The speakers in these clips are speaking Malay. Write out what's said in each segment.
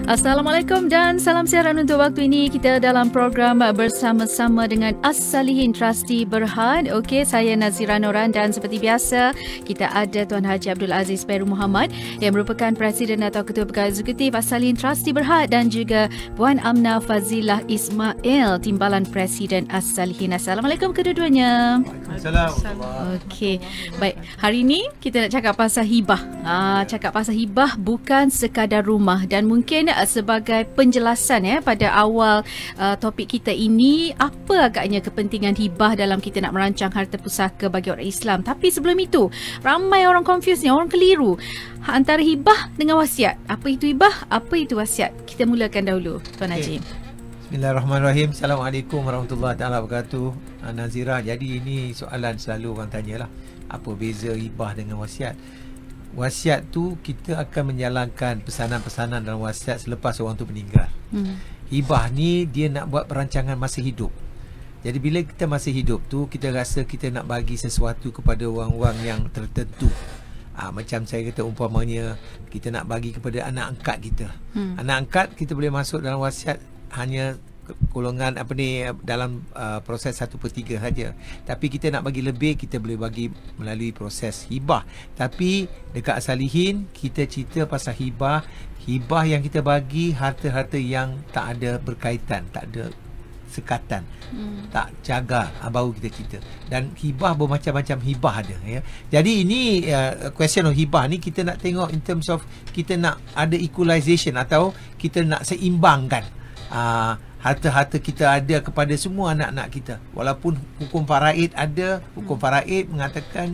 Assalamualaikum dan salam siaran untuk waktu ini. Kita dalam program bersama-sama dengan As-Salihin Trustee Berhad. Okey, saya Nazira Noran dan seperti biasa kita ada Tuan Haji Abdul Aziz Peru Muhammad yang merupakan Presiden atau Ketua Pegawai Eksekutif As-Salihin Trustee Berhad dan juga Puan Amna Fazilah Ismail, Timbalan Presiden As-Salihin. Assalamualaikum kedua-duanya. Assalamualaikum. Okey, baik. Hari ini kita nak cakap pasal hibah. Cakap pasal hibah bukan sekadar rumah, dan mungkin sebagai penjelasan pada awal topik kita ini, apa agaknya kepentingan hibah dalam kita nak merancang harta pusaka bagi orang Islam. Tapi sebelum itu, ramai orang confuse ni, orang keliru antara hibah dengan wasiat. Apa itu hibah, apa itu wasiat? Kita mulakan dahulu, Tuan Haji. Bismillahirrahmanirrahim. Assalamualaikum warahmatullahi taala wabarakatuh. Nazira, jadi ini soalan selalu orang tanyalah, apa beza hibah dengan wasiat? Wasiat tu kita akan menjalankan pesanan-pesanan dalam wasiat selepas orang tu meninggal. Hibah ni dia nak buat perancangan masa hidup. Jadi bila kita masih hidup tu, kita rasa kita nak bagi sesuatu kepada orang-orang yang tertentu. Macam saya kata umpamanya, kita nak bagi kepada anak angkat kita. Anak angkat kita boleh masuk dalam wasiat hanya golongan dalam proses 1/3 saja. Tapi kita nak bagi lebih, kita boleh bagi melalui proses hibah. Tapi dekat As-Salihin kita cerita pasal hibah. Hibah yang kita bagi harta-harta yang tak ada berkaitan, tak ada sekatan, tak jaga, baru kita cerita. Dan hibah bermacam-macam hibah ada ya. Jadi ini question of hibah ni kita nak tengok in terms of kita nak ada equalization atau kita nak seimbangkan harta-harta kita ada kepada semua anak-anak kita. Walaupun hukum faraid ada, hukum faraid mengatakan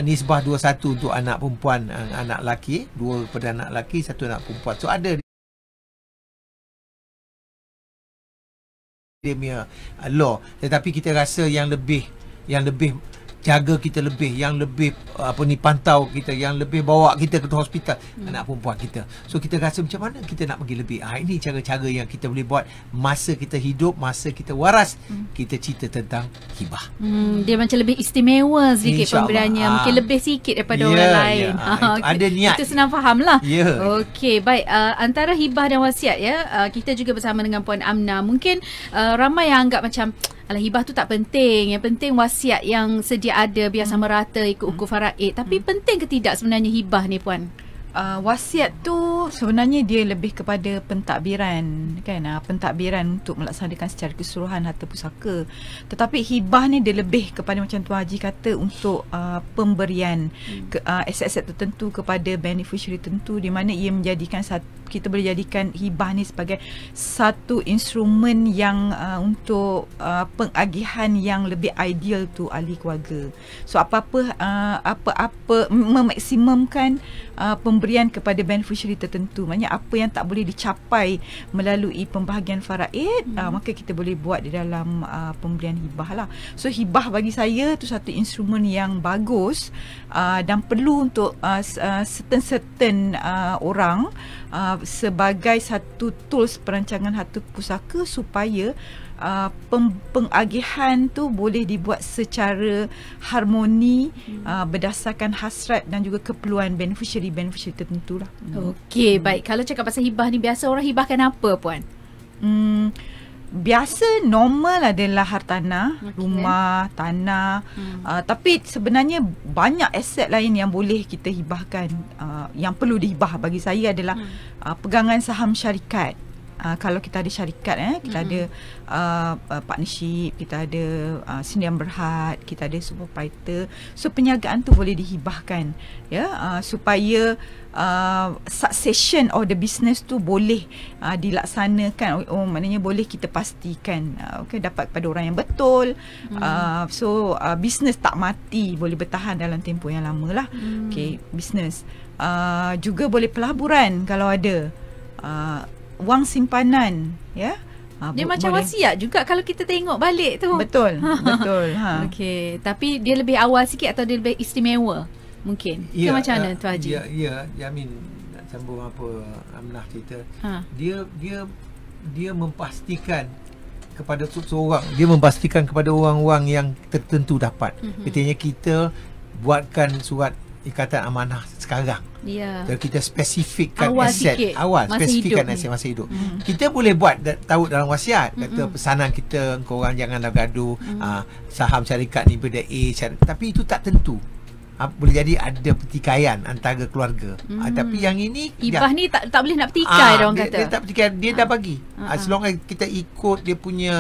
nisbah 2:1 untuk anak perempuan, anak lelaki, 2 kepada anak lelaki, 1 anak perempuan. So ada dia punya law, tetapi kita rasa yang lebih jaga kita lebih, yang lebih pantau kita, yang lebih bawa kita ke hospital anak perempuan kita. So kita rasa macam mana kita nak bagi lebih. Ini cara-cara yang kita boleh buat masa kita hidup, masa kita waras. Kita cerita tentang hibah. Dia macam lebih istimewa sedikit pemberiannya, mungkin lebih sikit daripada orang lain. Ada niat. Itu senang faham lah. Okey, baik. Antara hibah dan wasiat kita juga bersama dengan Puan Amna. Mungkin ramai yang anggap macam alah, hibah tu tak penting. Yang penting wasiat yang sedia ada biar sama rata ikut hukum faraid. Tapi penting ke tidak sebenarnya hibah ni, Puan? Wasiat tu sebenarnya dia lebih kepada pentadbiran kan, pentadbiran untuk melaksanakan secara keseluruhan harta pusaka. Tetapi hibah ni dia lebih kepada macam Tuan Haji kata untuk pemberian aset-aset tertentu kepada beneficiary tertentu, di mana ia menjadikan kita boleh jadikan hibah ni sebagai satu instrumen yang untuk pengagihan yang lebih ideal tu ahli keluarga. So apa-apa memaksimumkan pemberian kepada beneficiary tertentu. Maksudnya apa yang tak boleh dicapai melalui pembahagian faraid, maka kita boleh buat di dalam pemberian hibah lah. So hibah bagi saya tu satu instrumen yang bagus dan perlu untuk certain orang sebagai satu tools perancangan harta pusaka supaya pengagihan tu boleh dibuat secara harmoni berdasarkan hasrat dan juga keperluan beneficiary tertentu lah. Okey, baik. Kalau cakap pasal hibah ni, biasa orang hibahkan apa, Puan? Biasa normal adalah hartanah, rumah, tanah. Tapi sebenarnya banyak aset lain yang boleh kita hibahkan. Yang perlu dihibah bagi saya adalah pegangan saham syarikat. Kalau kita ada syarikat, kita ada partnership, kita ada sendirian berhad, kita ada superproprietor. So penjagaan tu boleh dihibahkan supaya succession of the business tu boleh dilaksanakan. Maknanya boleh kita pastikan dapat pada orang yang betul. So business tak mati, boleh bertahan dalam tempoh yang lama lah. Business juga boleh pelaburan kalau ada wang simpanan dia macam boleh. Wasiat juga kalau kita tengok balik tu. Betul. Okey, tapi dia lebih awal sikit atau dia lebih istimewa mungkin? Macam mana Tuan Haji? Amin nak sambung apa Amnah cerita. Dia memastikan kepada seorang, dia memastikan kepada orang-orang yang tertentu dapat. Katanya kita buatkan surat ikatan amanah sekarang. Ya. Kalau kita spesifikkan Awal aset sikit, awal, masa spesifikkan hidup aset ni. masa hidup. Kita boleh buat tahu dalam wasiat, kata pesanan kita, korang janganlah gaduh, saham syarikat ni pada A, tapi itu tak tentu. Boleh jadi ada pertikaian antara keluarga. Tapi yang ini Hibah ni tak boleh nak pertikai dia orang kata. Dia tak pertikaian, dia dah bagi. As long as kita ikut dia punya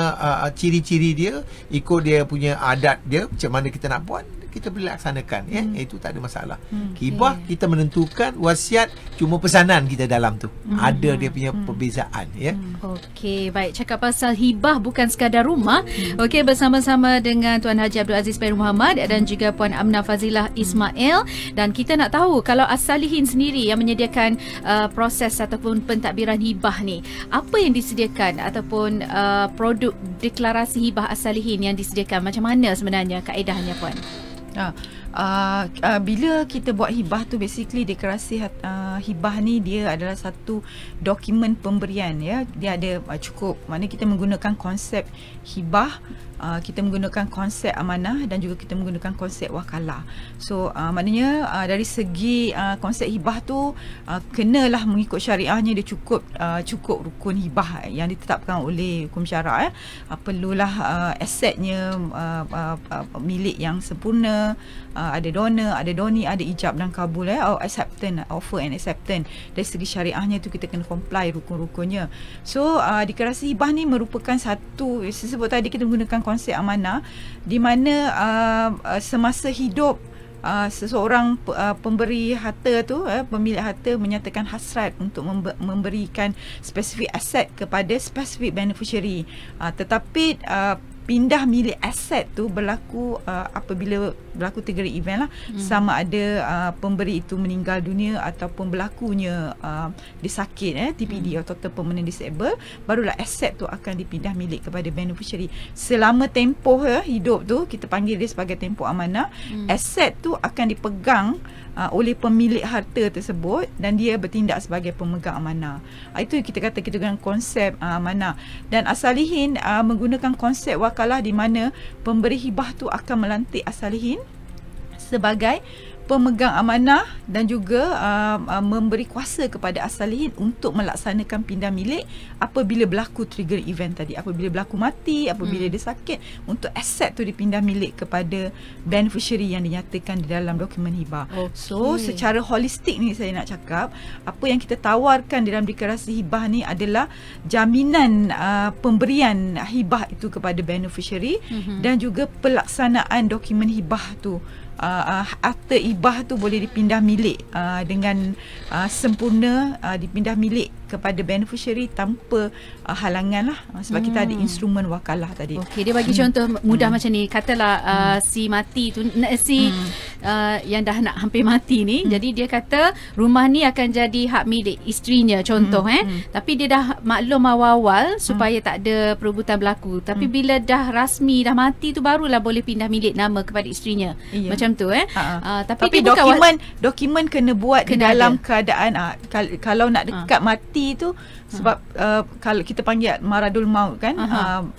ciri-ciri dia, ikut dia punya adat dia, macam mana kita nak buat, kita boleh laksanakan, itu tak ada masalah. Hibah kita menentukan, wasiat cuma pesanan kita dalam tu. Ada dia punya perbezaan, ya. Okey, baik, cakap pasal hibah bukan sekadar rumah. Okey, bersama-sama dengan Tuan Haji Abdul Aziz Pairu Muhammad dan juga Puan Amnah Fazilah Ismail, dan kita nak tahu kalau As-Salihin sendiri yang menyediakan proses ataupun pentadbiran hibah ni, apa yang disediakan ataupun produk deklarasi hibah As-Salihin yang disediakan, macam mana sebenarnya kaedahnya, Puan? Bila kita buat hibah tu, basically deklarasi hibah ni dia adalah satu dokumen pemberian, ya. Dia ada cukup, maknanya kita menggunakan konsep hibah, kita menggunakan konsep amanah dan juga kita menggunakan konsep wakalah. So maknanya dari segi konsep hibah tu kenalah mengikut syariahnya, dia cukup rukun hibah yang ditetapkan oleh hukum syarak, perlulah asetnya milik yang sempurna, ada donor, ada doni, ada ijab dan kabul, acceptance, offer and acceptance. Dari segi syariahnya tu kita kena comply rukun-rukunnya. So deklarasi hibah ni merupakan satu, sebut tadi kita menggunakan konsep amanah, di mana semasa hidup seseorang pemberi harta tu, pemilik harta menyatakan hasrat untuk memberikan spesifik aset kepada spesifik beneficiary, tetapi pindah milik aset tu berlaku apabila berlaku 3 event lah, sama ada pemberi itu meninggal dunia ataupun berlakunya dia sakit, TPD atau total permanent disable, barulah aset tu akan dipindah milik kepada beneficiary. Selama tempoh hidup tu, kita panggil dia sebagai tempoh amanah, aset tu akan dipegang oleh pemilik harta tersebut dan dia bertindak sebagai pemegang amanah. Itu kita kata kita dengan konsep amanah. Dan As-Salihin menggunakan konsep wakalah, di mana pemberi hibah tu akan melantik As-Salihin sebagai pemegang amanah dan juga memberi kuasa kepada As-Salihin untuk melaksanakan pindah milik apabila berlaku trigger event tadi, apabila berlaku mati, apabila dia sakit, untuk aset tu dipindah milik kepada beneficiary yang dinyatakan di dalam dokumen hibah. So secara holistik ni saya nak cakap, apa yang kita tawarkan dalam deklarasi hibah ni adalah jaminan pemberian hibah itu kepada beneficiary dan juga pelaksanaan dokumen hibah tu. Akta hibah tu boleh dipindah milik dengan sempurna, dipindah milik kepada beneficiary tanpa halangan lah, sebab kita ada instrumen wakalah tadi. Okey, dia bagi contoh mudah macam ni. Katalah si mati tu, yang dah nak hampir mati ni, jadi dia kata rumah ni akan jadi hak milik isterinya, contoh tapi dia dah maklum awal-awal supaya tak ada perebutan berlaku, tapi bila dah rasmi dah mati tu barulah boleh pindah milik nama kepada isterinya. Macam tu tapi dokumen kena buat di dalam keadaan kalau nak dekat mati tu, sebab kalau kita panggil maradul maut kan,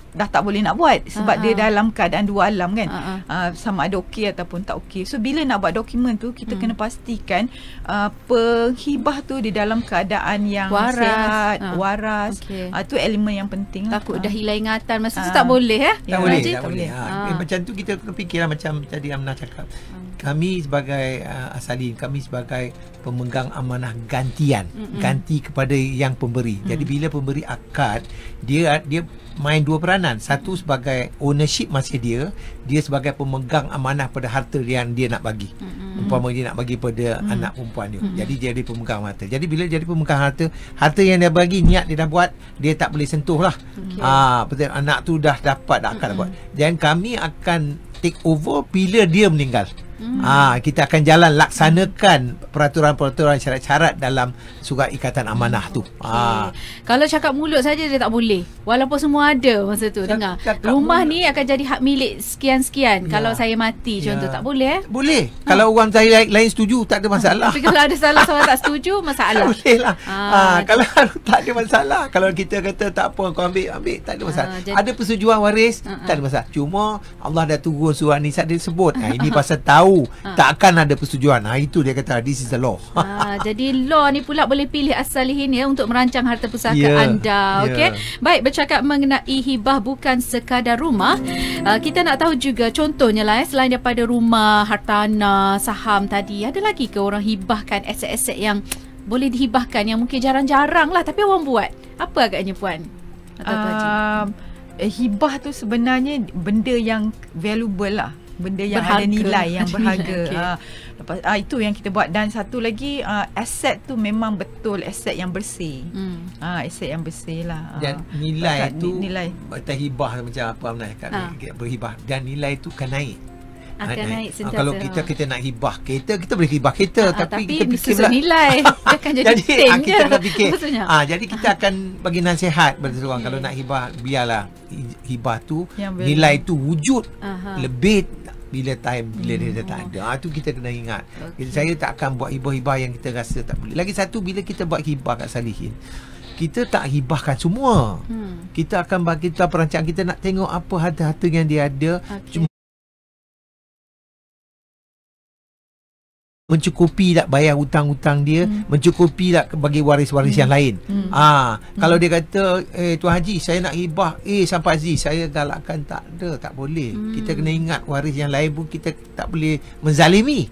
dah tak boleh nak buat sebab dia dalam keadaan dua alam kan, sama ada okey ataupun tak okey. So bila nak buat dokumen tu, kita kena pastikan penghibah tu di dalam keadaan yang sihat, waras. Itu elemen yang penting. Takut dah hilang ingatan masa tu tak boleh tak boleh. Macam tu kita kena fikirlah, macam tadi Amnah cakap, kami sebagai As-Salihin, kami sebagai pemegang amanah gantian, ganti kepada yang pemberi. Jadi bila pemberi akad, dia main dua peranan. Satu sebagai ownership masih dia sebagai pemegang amanah pada harta yang dia nak bagi. Umpama dia nak bagi pada anak perempuan dia. Jadi dia jadi pemegang harta. Jadi bila jadi pemegang harta yang dia bagi, niat dia dah buat, dia tak boleh sentuh lah. Betul, anak tu dah dapat akad buat. Dan kami akan take over bila dia meninggal. Kita akan jalan laksanakan peraturan-peraturan syarat-syarat dalam surat ikatan amanah tu. Kalau cakap mulut saja dia tak boleh, walaupun semua ada masa tu. Dengar rumah ni akan jadi hak milik sekian-sekian. Kalau saya mati contoh, tak boleh boleh. Kalau orang saya lain setuju, tak ada masalah. Tapi kalau ada salah seorang tak setuju, masalah. Boleh lah. Kalau tak ada masalah. Kalau kita kata tak apa, kau ambil, tak ada masalah. Ada persetujuan waris, tak ada masalah. Cuma Allah dah turun surah Nisa, dia sebut ini pasal tahu tahu tak akan ada persetujuan. Itu dia kata this is the law. Jadi law ni pula boleh pilih as-salihin ya untuk merancang harta pusaka anda. Okey. Baik, bercakap mengenai hibah bukan sekadar rumah, kita nak tahu juga contohnya lah selain daripada rumah, hartanah, saham tadi, ada lagi ke orang hibahkan aset-aset yang boleh dihibahkan yang mungkin jarang-jarang lah tapi orang buat? Apa agaknya Puan? Atau hibah tu sebenarnya benda yang valuable lah, benda yang berharga, ada nilai, yang berharga. Itu yang kita buat. Dan satu lagi, aset tu memang betul aset yang bersih. Aset yang bersih lah. Dan nilai tu kita hibah macam apa Amnah berhibah, dan nilai tu kan naik. Akan naik sentiasa. Kalau kita nak hibah kereta, kita boleh hibah kereta, tapi kita fikir pula nilai dia akan jadi kita kena fikir. Jadi kita akan bagi nasihat pada seorang, kalau nak hibah, biarlah hibah tu nilai tu wujud lebih bila dia dah tak ada. Tu kita kena ingat. Saya tak akan buat hibah-hibah yang kita rasa tak boleh. Lagi satu, bila kita buat hibah kat salihin, kita tak hibahkan semua. Kita akan bagi tahu perancangan, kita nak tengok apa harta-harta yang dia ada. Mencukupi tak bayar hutang-hutang dia, mencukupi tak bagi waris-waris yang lain. Kalau dia kata, Tuan Haji, saya nak hibah sampai Z, saya galakkan, tak ada, tak boleh. Kita kena ingat waris yang lain pun kita tak boleh menzalimi.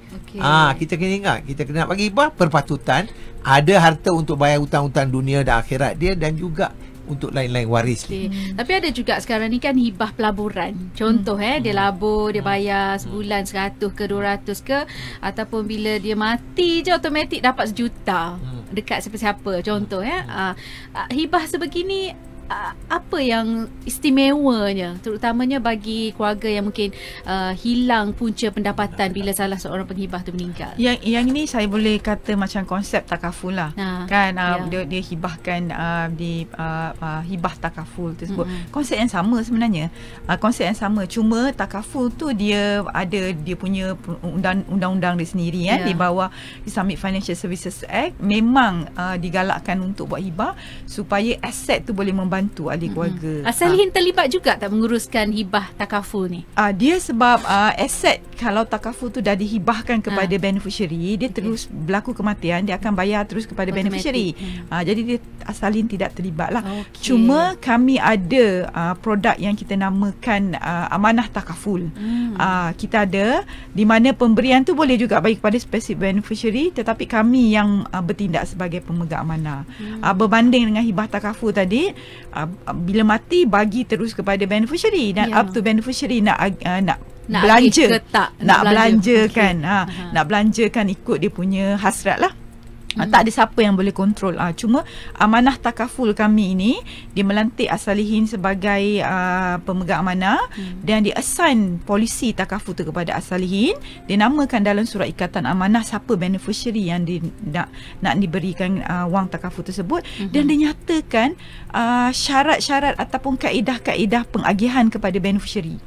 Kita kena ingat, kita kena bagi hibah berpatutan, ada harta untuk bayar hutang-hutang dunia dan akhirat dia, dan juga untuk lain-lain waris. Tapi ada juga sekarang ni kan hibah pelaburan. Contoh dia labur, dia bayar sebulan 100 ke 200 ke, ataupun bila dia mati je automatik dapat 1 juta dekat siapa-siapa. Contoh hibah sebegini, apa yang istimewanya terutamanya bagi keluarga yang mungkin hilang punca pendapatan bila salah seorang penghibah tu meninggal? Yang ini saya boleh kata macam konsep takaful lah. Dia hibahkan di hibah takaful tersebut. Konsep yang sama sebenarnya. Konsep yang sama, cuma takaful tu dia ada dia punya undang-undang dia sendiri di bawah Islamic Financial Services Act. Memang digalakkan untuk buat hibah supaya aset tu boleh membantu ahli keluarga. Salihin terlibat juga tak menguruskan hibah takaful ni? Dia sebab aset kalau takaful tu dah dihibahkan kepada beneficiary, dia terus berlaku kematian, dia akan bayar terus kepada beneficiary. Jadi dia Salihin tidak terlibat lah. Cuma kami ada produk yang kita namakan amanah takaful. Kita ada di mana pemberian tu boleh juga bagi kepada spesifik beneficiary, tetapi kami yang bertindak sebagai pemegang amanah. Berbanding dengan hibah takaful tadi, bila mati bagi terus kepada beneficiary, dan up to beneficiary nak belanja, nak belanjakan, nak belanjakan ikut dia punya hasrat lah. Tak ada siapa yang boleh kontrol. Cuma amanah takaful kami ini, dia melantik As-Salihin sebagai pemegang amanah, dan dia assign polisi takaful tu kepada As-Salihin. Dia namakan dalam surat ikatan amanah siapa beneficiary yang nak diberikan wang takaful tersebut, dan dia nyatakan syarat-syarat ataupun kaedah-kaedah pengagihan kepada beneficiary.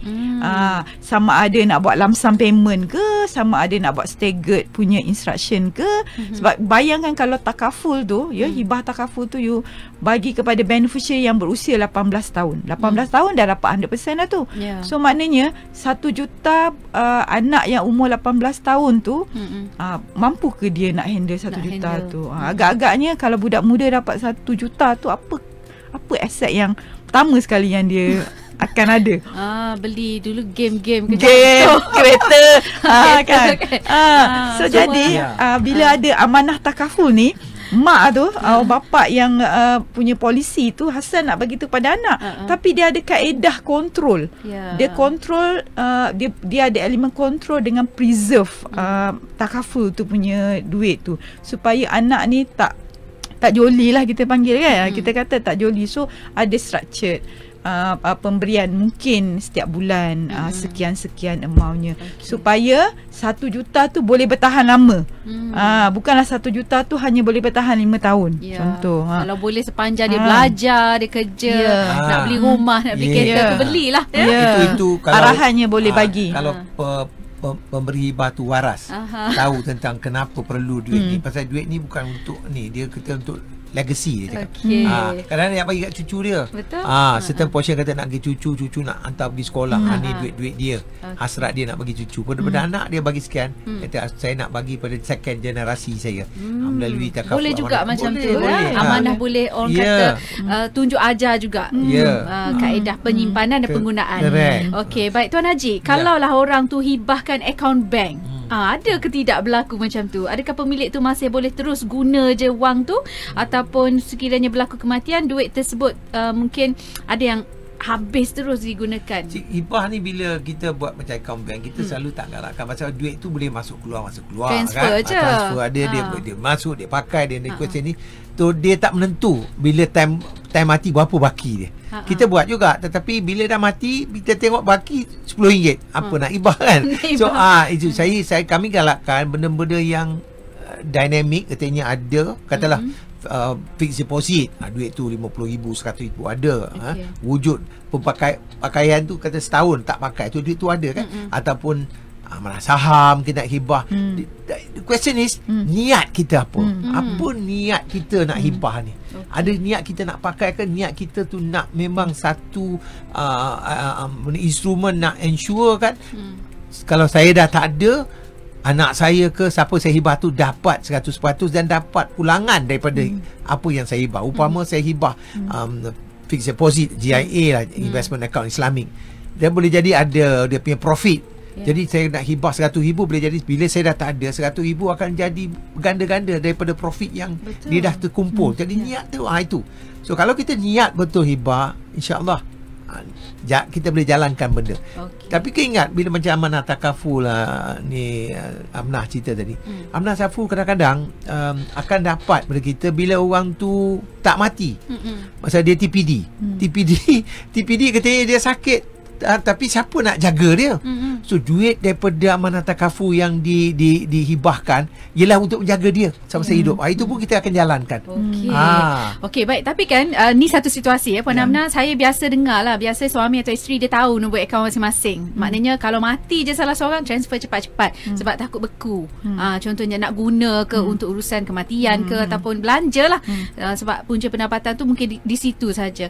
Sama ada nak buat lump sum payment ke, sama ada nak buat staggered punya instruction ke. Sebab bayangkan kalau takaful tu, hibah takaful tu you bagi kepada beneficiary yang berusia 18 tahun. 18 tahun dah dapat 100% dah tu. So maknanya 1 juta anak yang umur 18 tahun tu, mampu ke dia nak handle 1 juta tu? Agak-agaknya kalau budak muda dapat 1 juta tu, apa aset yang pertama sekali yang dia akan ada? Beli dulu game kereta kan. So jadi bila ada amanah takaful ni, mak tu, bapa yang punya polisi tu Hasan nak bagi tu pada anak, tapi dia ada kaedah kontrol. Dia kontrol, dia ada elemen kontrol dengan preserve takaful tu punya duit tu, supaya anak ni tak joli lah kita panggil kan. Kita kata tak joli. So ada structured pemberian mungkin setiap bulan sekian-sekian amountnya, supaya 1 juta tu boleh bertahan lama. Bukanlah 1 juta tu hanya boleh bertahan 5 tahun. Contoh. Kalau boleh sepanjang dia belajar, dia kerja, nak beli rumah, nak beli kereta tu belilah. Itu kalau arahannya boleh bagi. Kalau pemberi hibah tu waras, tahu tentang kenapa perlu duit ni. Pasal duit ni bukan untuk ni, dia kita untuk legacy dia cakap. Okey. Kadang-kadang nak bagi kat cucu dia. Betul. Certain portion kata nak bagi cucu nak hantar pergi sekolah. Ni duit dia. Hasrat dia nak bagi cucu. Pada anak dia bagi sekian. Kata saya nak bagi pada second generasi saya. Melalui takaful. Boleh juga amanah. macam Boleh, tu. boleh. Amanah boleh orang kata tunjuk ajar juga. Kaedah penyimpanan dan penggunaan. Correct. Okey, baik Tuan Haji, kalaulah orang tu hibahkan akaun bank, ada ke tidak berlaku macam tu? Adakah pemilik tu masih boleh terus guna je wang tu, ataupun sekiranya berlaku kematian, duit tersebut mungkin ada yang habis terus digunakan? Hibah ni bila kita buat macam akaun bank, kita selalu tak galakkan pasal duit tu boleh masuk keluar transfer kan. je. Transfer ada dia masuk, dia pakai, dia question ni tu dia tak menentu bila time mati berapa baki dia. Kita buat juga, tetapi bila dah mati kita tengok baki RM10, apa nak hibah kan. So itu kami galakkan benda-benda yang dynamic, katanya ada, katalah fixed deposit, duit tu RM50,000, RM100,000 ada. Wujud pakaian tu kata setahun tak pakai tu, duit tu ada kan. Ataupun amalan saham kita nak hibah. The question is niat kita apa? Apa niat kita nak hibah ni? Ada niat kita nak pakai ke, niat kita tu nak memang satu instrumen nak ensure kan. Kalau saya dah tak ada, anak saya ke siapa saya hibah tu dapat 100% dan dapat pulangan daripada apa yang saya hibah. Upama saya hibah fixed deposit, GIA lah, investment account Islamic, dia boleh jadi ada dia punya profit. Jadi saya nak hibah RM100,000, boleh jadi bila saya dah tak ada, RM100,000 akan jadi ganda-ganda daripada profit yang dia dah terkumpul. Jadi niat tu itu. So kalau kita niat betul hibah, insya-Allah kita boleh jalankan benda. Tapi keingat bila macam amanah takaful ni Amnah cerita tadi. Amanah takaful kadang-kadang akan dapat pada kita bila orang tu tak mati. Masa dia TPD. TPD katanya dia sakit, tapi siapa nak jaga dia? So duit daripada amanah takaful yang dihibahkan ialah untuk menjaga dia semasa hidup. Itu pun kita akan jalankan. Okey, baik. Tapi kan ni satu situasi Puan Amnah, saya biasa dengar lah, biasa suami atau isteri dia tahu nombor akaun masing-masing. Maknanya kalau mati je salah seorang, transfer cepat-cepat sebab takut beku. Contohnya nak guna ke untuk urusan kematian ke ataupun belanja lah. Sebab punca pendapatan tu mungkin di situ saja.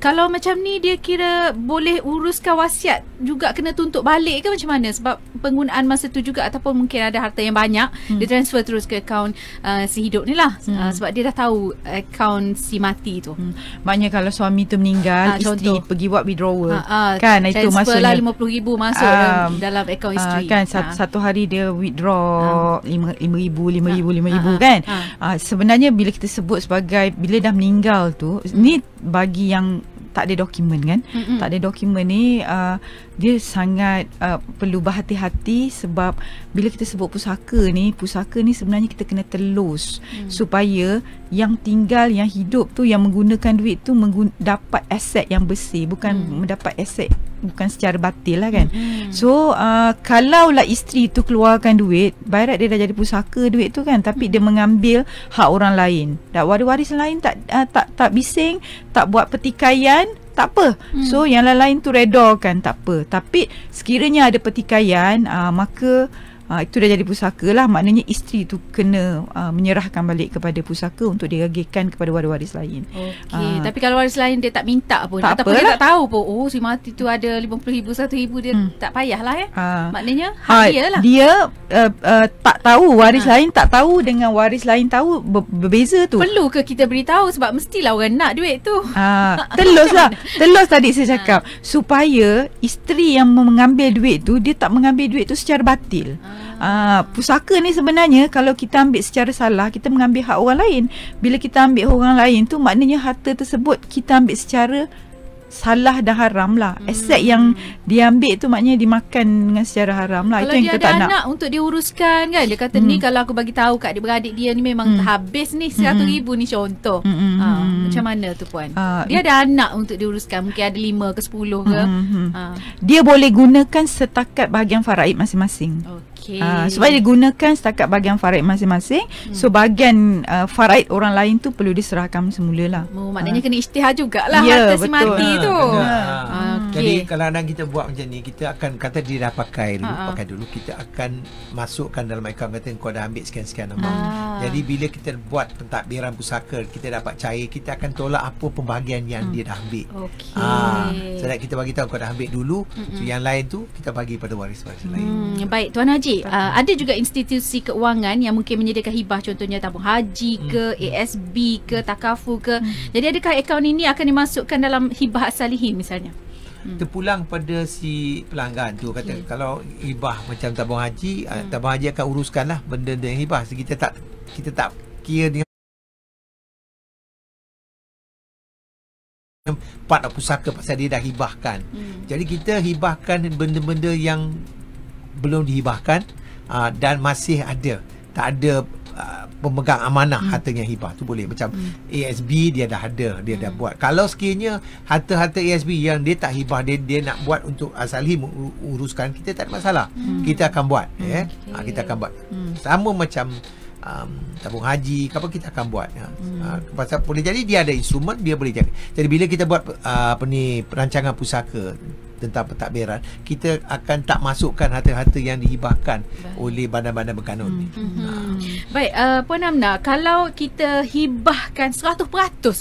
Kalau macam ni dia kira boleh uruskan wasiat juga kena tuntut balik ke macam mana? Sebab penggunaan masa tu juga, ataupun mungkin ada harta yang banyak dia transfer terus ke akaun si hidup ni lah. Sebab dia dah tahu akaun si mati tu. Maknanya kalau suami tu meninggal, isteri pergi buat withdrawal, kan itu transfer maksudnya lah RM50,000 masuk dalam akaun isteri. Kan satu hari dia withdraw RM5,000 kan. Sebenarnya bila kita sebut sebagai bila dah meninggal tu, ni bagi yang tak ada dokumen kan. Tak ada dokumen ni dia sangat perlu berhati-hati, sebab bila kita sebut pusaka ni sebenarnya kita kena telus supaya yang tinggal, yang hidup tu, yang menggunakan duit tu dapat aset yang bersih, bukan mendapat aset bukan secara batil lah kan. So kalaulah isteri tu keluarkan duit, barat dia dah jadi pusaka duit tu kan, tapi dia mengambil hak orang lain, waris lain tak bising, tak buat pertikaian, tak apa. So yang lain tu redor kan, tak apa. Tapi sekiranya ada pertikaian, maka itu dah jadi pusaka lah. Maknanya isteri tu kena menyerahkan balik kepada pusaka untuk diragihkan kepada waris lain. Okey. Tapi kalau waris lain dia tak minta pun, tak ataupun dia apalah. tak tahu pun, si mati tu ada RM50,000, RM100,000, dia tak payahlah maknanya hak dia lah. Dia tak tahu, waris lain tak tahu dengan waris lain tahu, berbeza tu. Perlu ke kita beritahu? Sebab mestilah orang nak duit tu. Telus tadi saya cakap, supaya isteri yang mengambil duit tu, dia tak mengambil duit tu secara batil. Pusaka ni sebenarnya kalau kita ambil secara salah, kita mengambil hak orang lain. Bila kita ambil orang lain tu, maknanya harta tersebut kita ambil secara salah dan haram lah. Aset yang diambil tu maknanya dimakan dengan secara haram lah. Kalau itu yang dia kita ada tak nak. anak untuk dia-uruskan kan, dia kata ni kalau aku bagi tahu kat adik-beradik dia ni memang habis ni RM100,000 ni contoh. Macam mana tu Puan? Dia ada anak untuk diuruskan, mungkin ada 5 ke 10 ke. Dia boleh gunakan setakat bahagian faraid masing-masing. Supaya digunakan setakat bahagian faraid masing-masing. So bahagian faraid orang lain tu perlu diserahkan semula lah. Maknanya kena isytihar jugalah Ya, harta si betul. mati tu. Jadi kadang-kadang kita buat macam ni, kita akan kata dia dah pakai dulu, kita akan masukkan dalam akaun, kata kau dah ambil sekian-sekian nombor. Jadi bila kita buat pentadbiran pusaka, kita dapat cair, kita akan tolak apa pembahagian yang dia dah ambil. Sebab kita bagi tahu kau dah ambil dulu, so yang lain tu kita bagi pada waris-waris lain. Baik Tuan Haji, ada juga institusi keuangan yang mungkin menyediakan hibah, contohnya tabung haji ke, ASB ke, Takaful ke. Jadi adakah akaun ini akan dimasukkan dalam hibah as-salihin misalnya? Terpulang pada si pelanggan tu, kata kalau hibah macam tabung haji, tabung haji akan uruskanlah benda yang hibah. So, kita tak kira dengan part pusaka pasal dia dah hibahkan. Jadi kita hibahkan benda-benda yang belum dihibahkan dan masih ada, tak ada pemegang amanah hartanya hibah tu boleh. Macam ASB dia dah ada, dia dah buat. Kalau sekiranya harta-harta ASB yang dia tak hibah, dia nak buat untuk as-salihin uruskan, kita tak ada masalah. Kita akan buat, kita akan buat. Sama macam tabung haji, apa kita akan buat. Pasal boleh jadi dia ada instrumen, dia boleh jaga. Jadi bila kita buat perancangan pusaka tentang pentadbiran, kita akan tak masukkan harta-harta yang dihibahkan oleh badan-badan berkanun. Baik, Puan Amna, kalau kita hibahkan 100%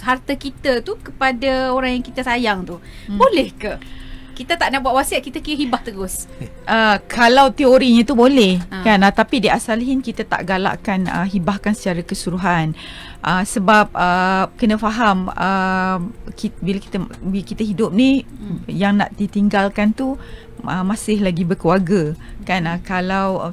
harta kita tu kepada orang yang kita sayang tu, boleh ke? Kita tak nak buat wasiat, kita kira hibah terus. Kalau teorinya tu boleh kan, tapi di as-salihin kita tak galakkan hibahkan secara keseluruhan. Sebab kena faham, bila kita hidup ni, yang nak ditinggalkan tu masih lagi berkeluarga kan. Kalau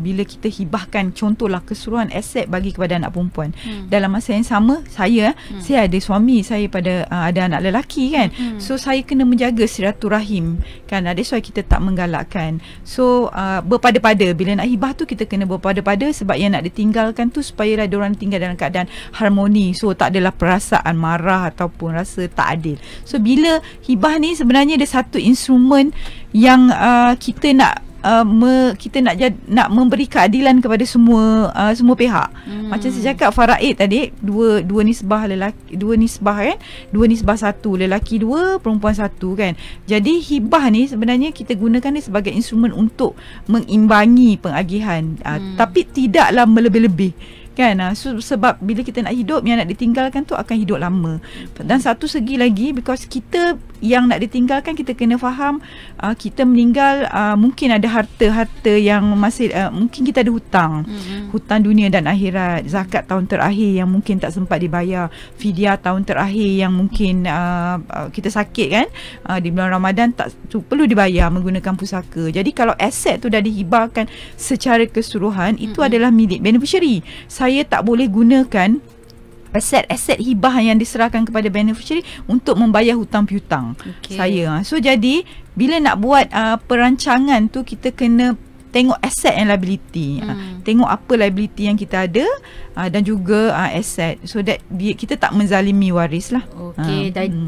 bila kita hibahkan contohlah keseluruhan aset bagi kepada anak perempuan, dalam masa yang sama saya ada suami, saya ada anak lelaki kan. So saya kena menjaga silaturahim kan. That's why kita tak menggalakkan. So berpada-pada bila nak hibah tu, kita kena berpada-pada, sebab yang nak ditinggalkan tu supaya diorang tinggal dalam keadaan harmoni. So tak adalah perasaan marah ataupun rasa tak adil. So bila hibah ni sebenarnya ada satu instrumen yang kita nak nak memberi keadilan kepada semua pihak. Macam saya cakap faraid tadi, dua nisbah lelaki, dua nisbah kan, 2:1, lelaki 2, perempuan 1 kan. Jadi hibah ni sebenarnya kita gunakan ni sebagai instrumen untuk mengimbangi pengagihan, tapi tidaklah melebih-lebih kan. Sebab bila kita nak hidup, yang nak ditinggalkan tu akan hidup lama. Dan satu segi lagi, because kita yang nak ditinggalkan, kita kena faham kita meninggal, mungkin ada harta-harta yang masih mungkin kita ada hutang dunia dan akhirat, zakat tahun terakhir yang mungkin tak sempat dibayar, fidyah tahun terakhir yang mungkin kita sakit kan, di bulan Ramadan tak perlu dibayar menggunakan pusaka. Jadi kalau aset tu dah dihibahkan secara keseluruhan, itu adalah milik beneficiary. Saya tak boleh gunakan aset hibah yang diserahkan kepada beneficiary untuk membayar hutang piutang saya. So jadi bila nak buat perancangan tu, kita kena tengok aset and liability. Tengok apa liability yang kita ada dan juga aset, so that kita tak menzalimi waris lah.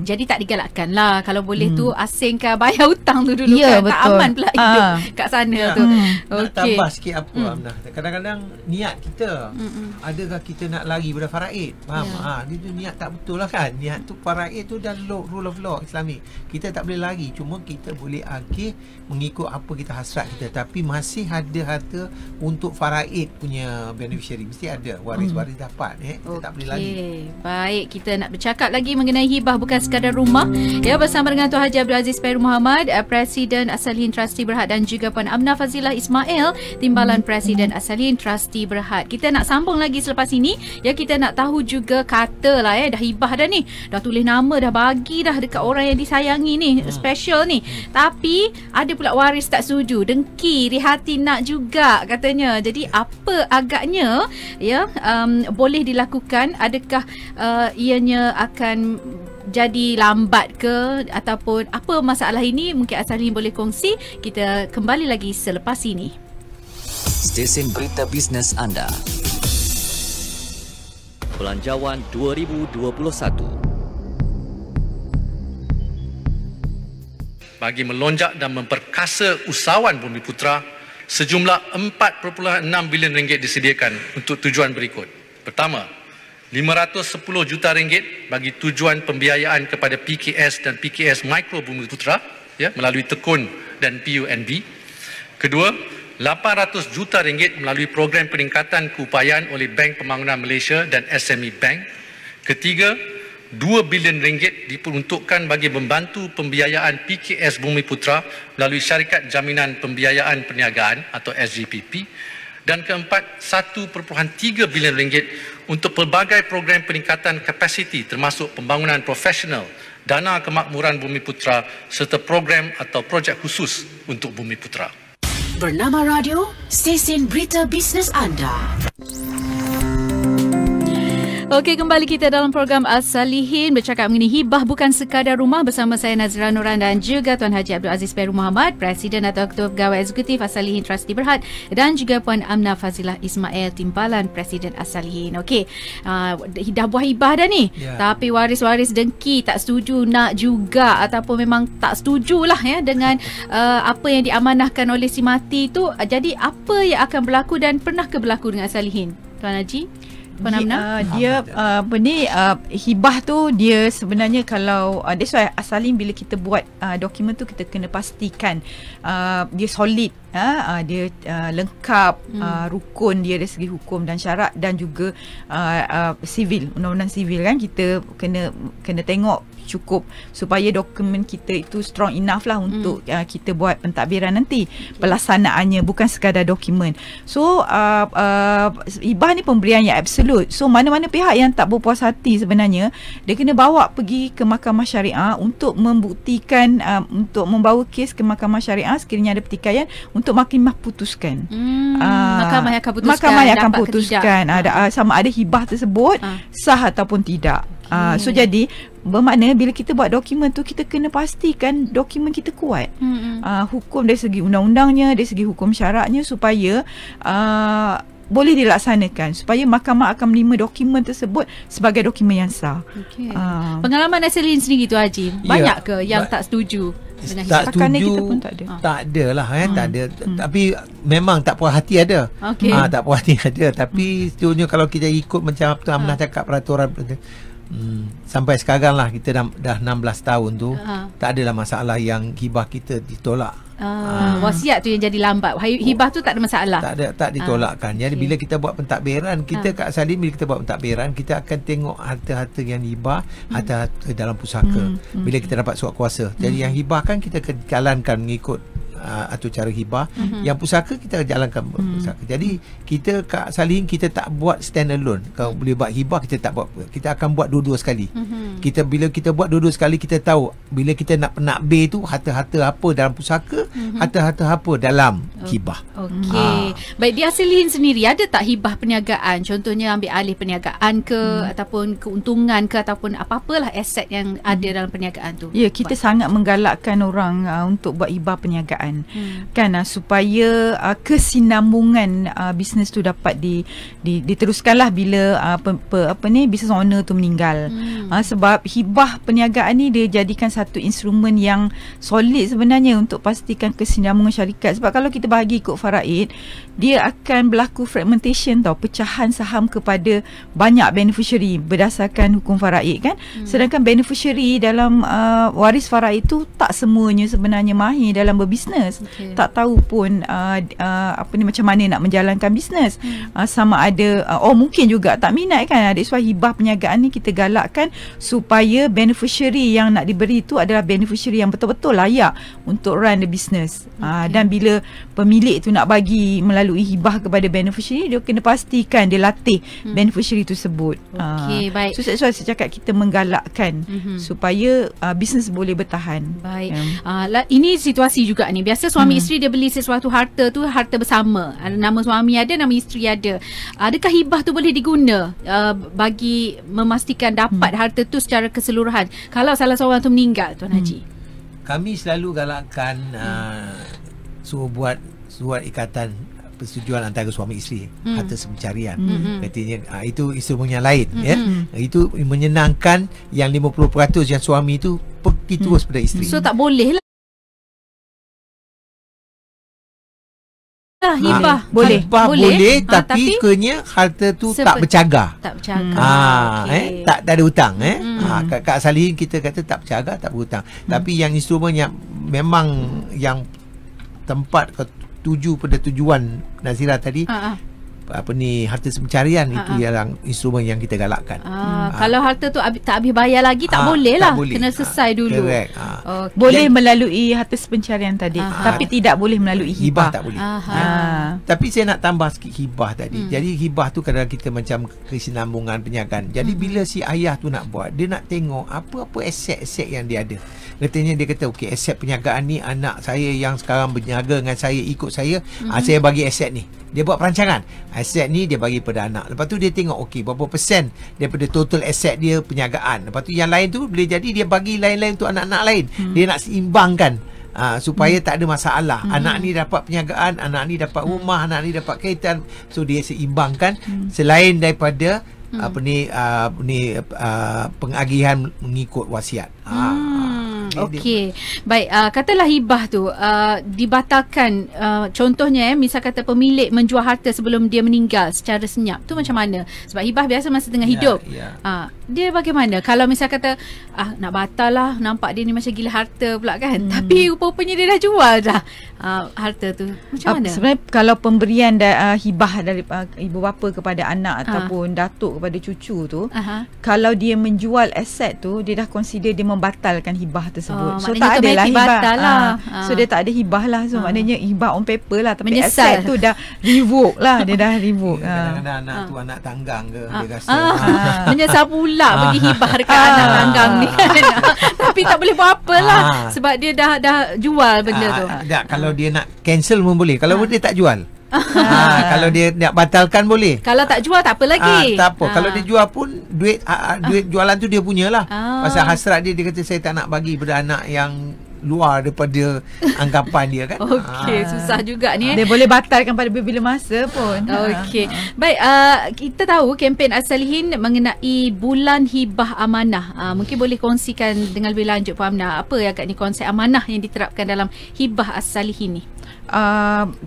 Jadi tak digalakkan lah. Kalau boleh tu asingkan bayar hutang tu dulu kan. Betul. Tak aman pula hidup kat sana tu. Nak tambah sikit apa Amnah, kadang-kadang niat kita, adakah kita nak lari pada faraid? Faham? Itu niat tak betul lah kan. Niat tu faraid tu dan rule of law Islamic, kita tak boleh lari. Cuma kita boleh agih mengikut apa kita hasrat kita, tapi masih ada harta untuk faraid punya beneficiary, mesti ada waris-waris dapat. Kita tak boleh lari. Baik, kita nak bercakap lagi mengenai hibah bukan sekadar rumah ya, bersama dengan Tuan Haji Abdul Aziz Pairu Muhammad, Presiden as-salihin Trustee Berhad, dan juga Puan Amnah Fazilah Ismail, Timbalan Presiden as-salihin Trustee Berhad. Kita nak sambung lagi selepas ini ya. Kita nak tahu juga, katalah dah hibah dah ni, dah tulis nama, dah bagi dah dekat orang yang disayangi ni, special ni, tapi ada pula waris tak setuju, dengki, hati nak juga katanya. Jadi apa agaknya ya boleh dilakukan? Adakah ianya akan jadi lambat ke, ataupun apa masalah ini? Mungkin as-salihin boleh kongsi. Kita kembali lagi selepas ini. Stesen berita bisnes anda, Belanjawan 2021. Bagi melonjak dan memperkasa usahawan Bumiputra, sejumlah 4.6 bilion ringgit disediakan untuk tujuan berikut. Pertama, RM510 juta bagi tujuan pembiayaan kepada PKS dan PKS Mikro Bumiputra melalui tekun dan PUNB. Kedua, RM800 juta melalui program peningkatan keupayaan oleh Bank Pembangunan Malaysia dan SME Bank. Ketiga, RM2 bilion diperuntukkan bagi membantu pembiayaan PKS Bumiputra melalui Syarikat Jaminan Pembiayaan Perniagaan atau SJPP. Dan keempat, RM1.3 bilion untuk pelbagai program peningkatan kapasiti termasuk pembangunan profesional, dana kemakmuran Bumiputra serta program atau projek khusus untuk Bumiputra. Bernama Radio, stesen berita bisnes anda. Okey, kembali kita dalam program As-Salihin bercakap mengenai hibah bukan sekadar rumah bersama saya Nazira Nuran dan juga Tuan Haji Abdul Aziz Peru Muhammad, Presiden atau Ketua Pegawai Eksekutif As-Salihin Trustee Berhad, dan juga Puan Amna Fazilah Ismail, Timbalan Presiden As-Salihin. Okey, dah buah hibah dah ni. Tapi waris-waris dengki tak setuju nak juga ataupun memang tak setujulah dengan apa yang diamanahkan oleh si mati tu. Jadi apa yang akan berlaku dan pernah ke berlaku dengan As-Salihin, Tuan Haji? Dia hibah tu dia sebenarnya kalau that's why As-Salihin bila kita buat dokumen tu kita kena pastikan dia solid, dia lengkap, rukun dia dari segi hukum dan syarat dan juga sivil, undang-undang sivil kan, kita kena tengok cukup supaya dokumen kita itu strong enough lah untuk kita buat pentadbiran nanti. Pelaksanaannya bukan sekadar dokumen. So hibah ni pemberian yang absolut. So mana-mana pihak yang tak berpuas hati sebenarnya dia kena bawa pergi ke mahkamah syariah untuk membuktikan, untuk membawa kes ke mahkamah syariah sekiranya ada pertikaian untuk mahkamah putuskan. Mahkamah yang akan putuskan. Mahkamah yang akan putuskan sama ada hibah tersebut sah ataupun tidak. So jadi bermakna bila kita buat dokumen tu kita kena pastikan dokumen kita kuat. Hukum dari segi undang-undangnya, dari segi hukum syaratnya supaya boleh dilaksanakan, supaya mahkamah akan menerima dokumen tersebut sebagai dokumen yang sah. Pengalaman As-Salihin sendiri tu Haji, banyak ke yang tak setuju? Tak setuju, kita pun tak ada. Tak ada lah tak ada. Tapi memang tak puas hati ada. Tak puas hati ada. Tapi setuju kalau kita ikut macam apa tu Amnah cakap peraturan sampai sekarang lah kita dah 16 tahun tu tak adalah masalah yang hibah kita ditolak. Wasiat tu yang jadi lambat. Hibah tu tak ada masalah. Tak ditolakkan. Jadi bila kita buat pentadbiran, kita kat As-Salihin bila kita buat pentadbiran, kita akan tengok harta-harta yang hibah, harta-harta dalam pusaka. Bila kita dapat surat kuasa. Jadi yang hibah kan kita jalankan mengikut atau cara hibah. Yang pusaka kita jalankan pusaka. Jadi kita kat As-Salihin kita tak buat stand alone. Kalau boleh buat hibah kita tak buat. Kita akan buat dua-dua sekali. Bila kita buat dua-dua sekali kita tahu bila kita nak penakbir tu harta-harta apa dalam pusaka, harta-harta apa dalam hibah. Okey. Baik, di As-Salihin sendiri ada tak hibah perniagaan? Contohnya ambil alih perniagaan ke ataupun keuntungan ke ataupun apa-apalah aset yang ada dalam perniagaan tu. Ya, kita sangat menggalakkan orang untuk buat hibah perniagaan. Kan supaya kesinambungan bisnes tu dapat diteruskanlah bila business owner tu meninggal. Sebab hibah perniagaan ni dia jadikan satu instrumen yang solid sebenarnya untuk pastikan kesinambungan syarikat. Sebab kalau kita bahagi ikut faraid, dia akan berlaku fragmentation tau, pecahan saham kepada banyak beneficiary berdasarkan hukum faraid kan. Sedangkan beneficiary dalam waris faraid tu tak semuanya sebenarnya mahir dalam berbisnes. Tak tahu pun macam mana nak menjalankan bisnes. Sama ada mungkin juga tak minat kan. That's why hibah perniagaan ni kita galakkan supaya beneficiary yang nak diberi tu adalah beneficiary yang betul-betul layak untuk run the business. Dan bila pemilik tu nak bagi melalui hibah kepada beneficiary, dia kena pastikan dia latih beneficiary tersebut. Baik. So saya cakap kita menggalakkan supaya bisnes boleh bertahan. Baik. Ini situasi juga ni. Biasa suami isteri dia beli sesuatu harta tu harta bersama. Nama suami ada, nama isteri ada. Adakah hibah tu boleh diguna bagi memastikan dapat harta tu secara keseluruhan kalau salah seorang tu meninggal, Tuan Haji? Kami selalu galakkan suruh buat surat ikatan persetujuan antara suami isteri atas pencarian. Katanya itu instrumen yang lain itu menyenangkan yang 50% yang suami itu pergi terus pada isteri. So tak boleh lah hibah. Boleh. Hibah boleh tapi kena harta tu tak bercagar. Tak bercagar. Tak ada hutang kat Salihin kita kata tak bercagar, tak berhutang. Tapi yang instrumen yang memang yang tempat tuju pada tujuan Nazira tadi, harta pencarian itu yang instrumen yang kita galakkan. Kalau harta tu tak habis bayar lagi tak boleh lah. Kena selesai dulu. Boleh melalui harta pencarian tadi, tapi tidak boleh melalui hibah. Tak boleh. Tapi saya nak tambah sikit hibah tadi. Jadi hibah tu kadang kita macam kesinambungan penyagaan. Jadi bila si ayah tu nak buat, dia nak tengok apa-apa aset-aset yang dia ada. Katanya dia kata okey, aset penjagaan ni anak saya yang sekarang berniaga dengan saya, ikut saya, saya bagi aset ni. Dia buat perancangan. Aset ni dia bagi pada anak. Lepas tu dia tengok okey berapa persen daripada total aset dia penjagaan. Lepas tu yang lain tu boleh jadi dia bagi lain-lain untuk anak-anak lain. Dia nak seimbangkan supaya tak ada masalah. Anak ni dapat penjagaan, anak ni dapat rumah, anak ni dapat kereta. So dia seimbangkan selain daripada pengagihan mengikut wasiat. Okey. Baik, katalah hibah tu dibatalkan, contohnya misal kata pemilik menjual harta sebelum dia meninggal secara senyap. Tu macam mana? Sebab hibah biasa masa tengah hidup. Dia bagaimana? Kalau misal kata nak batal lah, nampak dia ni macam gila harta pula kan. Tapi rupanya dia dah jual dah harta tu. Macam mana? Sebenarnya kalau pemberian hibah dari ibu bapa kepada anak ataupun datuk kepada cucu tu, kalau dia menjual aset tu, dia dah consider dia membatalkan hibah tersebut. So tak ada lah hibah. So dia tak ada hibah lah. So maknanya hibah on paper lah, tapi aset tu dah revoke lah. Dia dah revoke. Kadang-kadang anak tu anak tanggang ke, dia rasa menyesal pula bagi hibah dekat anak tanggang ni kan. Tapi tak boleh buat apa lah, sebab dia dah jual benda tu. Tak, kalau dia nak cancel pun boleh. Kalau dia tak jual, kalau dia nak batalkan boleh. Kalau tak jual tak apa lagi. Tak apa. Kalau dia jual pun duit jualan tu dia punyalah. Pasal hasrat dia kata saya tak nak bagi pada anak yang luar daripada anggapan dia kan. Okey, susah juga ni. Dia boleh batalkan pada bila masa pun. Okey. Baik, kita tahu kempen As-Salihin mengenai bulan hibah amanah. Mungkin boleh kongsikan dengan lebih lanjut Puan Amnah, apa yang agaknya konsep amanah yang diterapkan dalam hibah As-Salihin ni?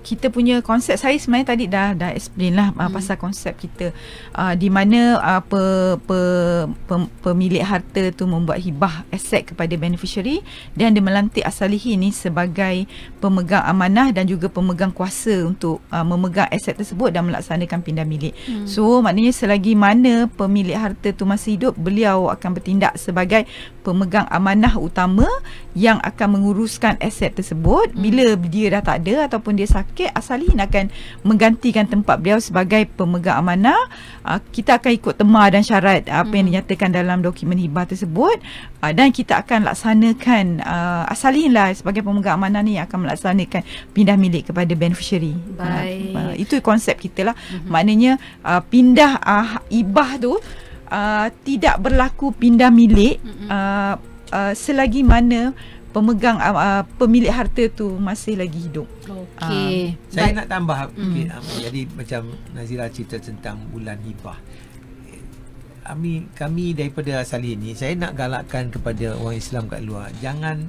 Kita punya konsep, saya sebenarnya tadi dah explain lah pasal konsep kita, di mana pemilik harta tu membuat hibah aset kepada beneficiary dan dia melantik As-Salihin ni sebagai pemegang amanah dan juga pemegang kuasa untuk memegang aset tersebut dan melaksanakan pindah milik. So maknanya selagi mana pemilik harta tu masih hidup, beliau akan bertindak sebagai pemegang amanah utama yang akan menguruskan aset tersebut. Bila dia dah tak ada ataupun dia sakit, As-Salihin akan menggantikan tempat beliau sebagai pemegang amanah. Kita akan ikut tema dan syarat apa yang dinyatakan dalam dokumen hibah tersebut, dan kita akan laksanakan, As-Salihin lah sebagai pemegang amanah ni yang akan melaksanakan pindah milik kepada beneficiary. Baik. Itu konsep kita lah. Maknanya pindah hibah tu tidak berlaku pindah milik selagi mana pemegang pemilik harta tu masih lagi hidup. Okey. Saya nak tambah sikit. Jadi macam Nazira cerita tentang bulan hibah. Kami daripada As-Salihin ni, saya nak galakkan kepada orang Islam kat luar, jangan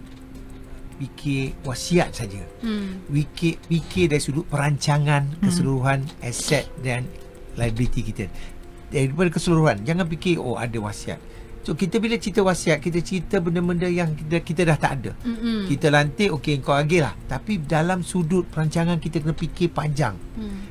fikir wasiat saja. Fikir dari sudut perancangan keseluruhan aset dan liability kita. Daripada keseluruhan, jangan fikir ada wasiat. So kita bila cerita wasiat, kita cerita benda-benda yang kita dah tak ada. Kita lantik, okey kau agihlah. Tapi dalam sudut perancangan kita kena fikir panjang.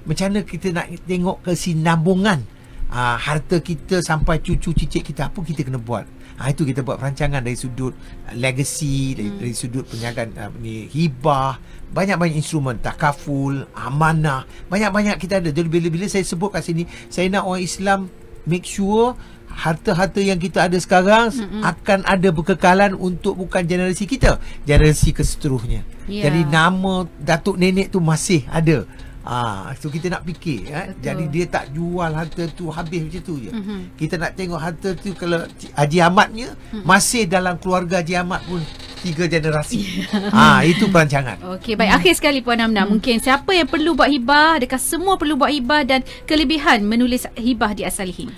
Macam mana kita nak tengok kesinambungan harta kita sampai cucu cicit kita, apa kita kena buat. Itu kita buat perancangan dari sudut legacy, dari sudut penjagaan hibah, banyak-banyak instrumen, takaful, amanah, banyak-banyak kita ada. Jadi bila saya sebut kat sini, saya nak orang Islam make sure harta-harta yang kita ada sekarang akan ada berkekalan untuk bukan generasi kita, generasi keseterusnya. Jadi nama datuk nenek tu masih ada. So kita nak fikir jadi dia tak jual harta tu habis macam tu je. Kita nak tengok harta tu, kalau Haji Ahmadnya masih dalam keluarga Haji Ahmad pun 3 generasi. Itu perancangan. Okey, baik. Akhir sekali Puan Amnah, mungkin siapa yang perlu buat hibah, adakah semua perlu buat hibah, dan kelebihan menulis hibah di As-Salihin?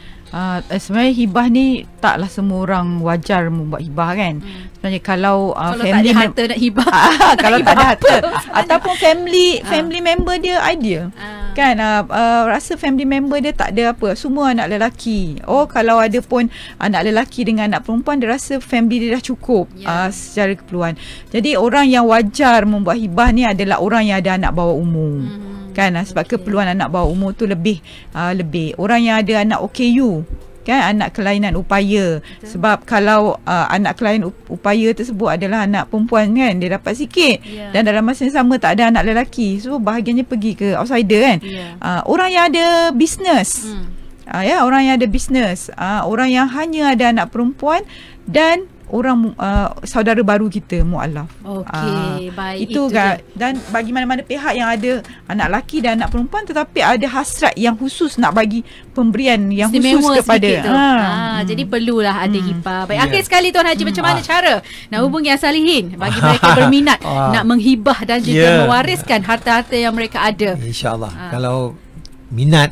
Sebenarnya hibah ni taklah semua orang wajar membuat hibah kan. Sebenarnya kalau tak family ada harta nak hibah. kalau tak ada harta ataupun family member dia ideal. Kan rasa family member dia tak ada apa, semua anak lelaki. Kalau ada pun anak lelaki dengan anak perempuan, dia rasa family dia dah cukup secara keperluan. Jadi orang yang wajar membuat hibah ni adalah orang yang ada anak bawah umur. Kan sebab keperluan anak bawah umur tu lebih orang yang ada anak OKU, kan, anak kelainan upaya. Sebab kalau anak kelainan upaya tersebut adalah anak perempuan kan, dia dapat sikit, dan dalam masa yang sama tak ada anak lelaki, so bahagiannya pergi ke outsider kan. Orang yang ada bisnes, orang yang ada bisnes, orang yang hanya ada anak perempuan, dan orang saudara baru kita mualaf. Okey, baik, itu kan. Dan bagi mana-mana pihak yang ada anak lelaki dan anak perempuan tetapi ada hasrat yang khusus nak bagi pemberian yang istimewa khusus kepada jadi perlulah ada hibah. Baik, akhir sekali Tuan Haji, macam mana cara nak hubungi As-Salihin bagi mereka berminat nak menghibah dan juga mewariskan harta-harta yang mereka ada? InsyaAllah Kalau minat,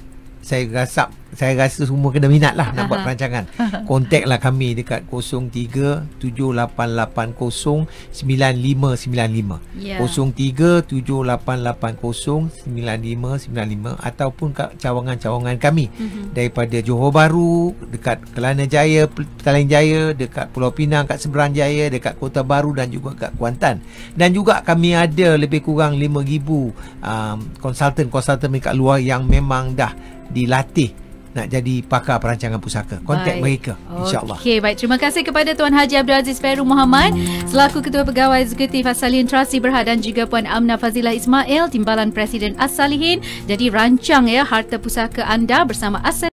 saya rasa semua kena minat lah nak buat perancangan. Kontaklah kami dekat 0378809595. 0378809595 ataupun cawangan-cawangan kami daripada Johor Bahru, dekat Kelana Jaya, Petaling Jaya, dekat Pulau Pinang, kat Seberang Jaya, dekat Kota Baru dan juga kat Kuantan. Dan juga kami ada lebih kurang 5,000 konsultan dekat luar yang memang dah dilatih nak jadi pakar perancangan pusaka. Kontak mereka, insyaAllah. Okey, baik. Terima kasih kepada Tuan Haji Abdul Aziz Fairul Muhammad selaku Ketua Pegawai Eksekutif As-Salihin Trustee Berhad, dan juga Puan Amna Fazilah Ismail, Timbalan Presiden As-Salihin. Jadi rancang harta pusaka anda bersama As-Salihin.